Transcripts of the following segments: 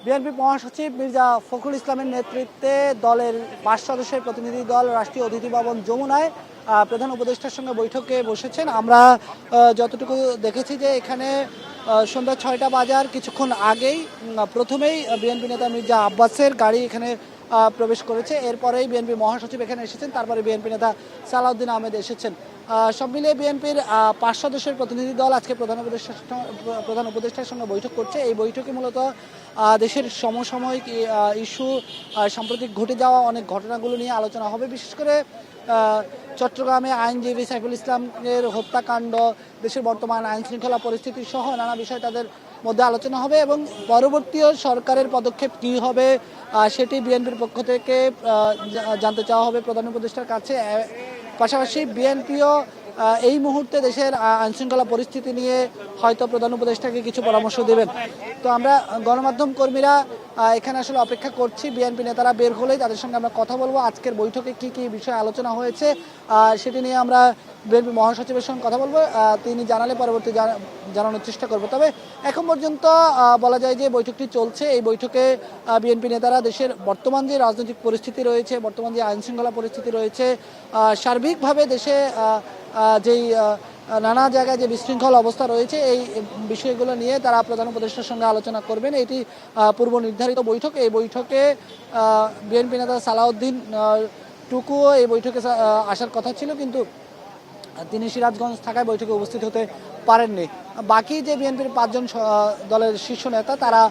BNP মহাসচিব মির্জা ফখরুল ইসলামের নেতৃত্বে দলের ৫ সদস্যের প্রতিনিধি দল রাষ্ট্রীয় অতিথি ভবন যমুনায় প্রধান উপদেষ্টার সঙ্গে বৈঠকে বসেছেন। আমরা যতটুকু দেখেছি যে এখানে সন্ধ্যা ৬টা বাজার কিছুক্ষণ আগেই প্রথমেই বিএনপি নেতা মির্জা আব্বাসের গাড়ি এখানে প্রবেশ করেছে। এরপরেই বিএনপি মহাসচিব এখানে এসেছেন, তারপরে বিএনপি নেতা সালাউদ্দিন আহমেদ এসেছেন। সব মিলিয়ে বিএনপির ৫ সদস্যের প্রতিনিধি দল আজকে প্রধান উপদেষ্টার সঙ্গে বৈঠক করছে। এই বৈঠকে মূলত দেশের সমসাময়িক ইস্যু, সাম্প্রতিক ঘটে যাওয়া অনেক ঘটনাগুলো নিয়ে আলোচনা হবে। বিশেষ করে চট্টগ্রামে আইনজীবী সাইফুল ইসলামের হত্যাকাণ্ড, দেশের বর্তমান আইন শৃঙ্খলা পরিস্থিতি সহ নানা বিষয় তাদের মধ্যে আলোচনা হবে এবং পরবর্তী সরকারের পদক্ষেপ কী হবে সেটি বিএনপির পক্ষ থেকে জানতে চাওয়া হবে প্রধান উপদেষ্টার কাছে। পাশাপাশি বিএনপিও এই মুহূর্তে দেশের আইনশৃঙ্খলা পরিস্থিতি নিয়ে হয়তো প্রধান উপদেষ্টাকে কিছু পরামর্শ দেবেন। তো আমরা গণমাধ্যম কর্মীরা এখানে আসলে অপেক্ষা করছি, বিএনপি নেতারা বের হলেই তাদের সঙ্গে আমরা কথা বলবো। আজকের বৈঠকে কি কি বিষয়ে আলোচনা হয়েছে সেটি নিয়ে আমরা বিএনপি মহাসচিবের সঙ্গে কথা বলবো, তিনি জানালে পরবর্তী জানানোর চেষ্টা করব। তবে এখন পর্যন্ত বলা যায় যে বৈঠকটি চলছে। এই বৈঠকে বিএনপি নেতারা দেশের বর্তমান যে রাজনৈতিক পরিস্থিতি রয়েছে, বর্তমান যে আইনশৃঙ্খলা পরিস্থিতি রয়েছে, সার্বিকভাবে দেশে যেই নানা জায়গায় যে বিশৃঙ্খল অবস্থা রয়েছে, এই বিষয়গুলো নিয়ে তারা প্রধান উপদেষ্টার সঙ্গে আলোচনা করবেন। এটি পূর্ব নির্ধারিত বৈঠক। এই বৈঠকে বিএনপি নেতা সালাউদ্দিন টুকুও এই বৈঠকে আসার কথা ছিল, কিন্তু তিনি সিরাজগঞ্জ থাকায় বৈঠকে উপস্থিত হতে পারেননি। বাকি যে বিএনপির ৫ জন দলের শীর্ষ নেতা তারা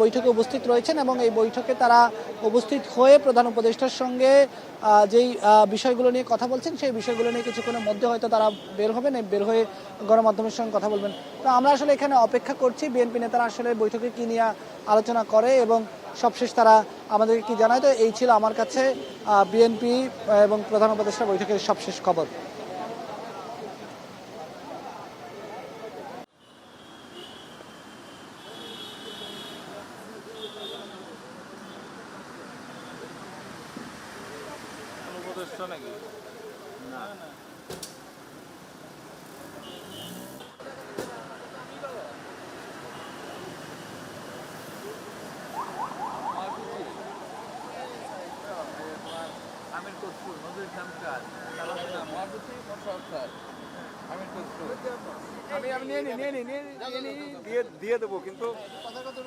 বৈঠকে উপস্থিত রয়েছেন এবং এই বৈঠকে তারা উপস্থিত হয়ে প্রধান উপদেষ্টার সঙ্গে যেই বিষয়গুলো নিয়ে কথা বলছেন সেই বিষয়গুলো নিয়ে কিছুক্ষণের মধ্যে হয়তো তারা বের হবেন, বের হয়ে গণমাধ্যমের সঙ্গে কথা বলবেন। তো আমরা আসলে এখানে অপেক্ষা করছি বিএনপি নেতারা আসলে বৈঠকে কী নিয়ে আলোচনা করে এবং সবশেষ তারা আমাদেরকে কি জানায়। তো এই ছিল আমার কাছে বিএনপি এবং প্রধান উপদেষ্টা বৈঠকের সবশেষ খবর। নাকি না না আমির কসু নজরুল ইসলাম স্যার মহাবুদ্ধি সরকার আমির কসু আমি নিয়ে দিয়ে দেবো, কিন্তু কথা কথা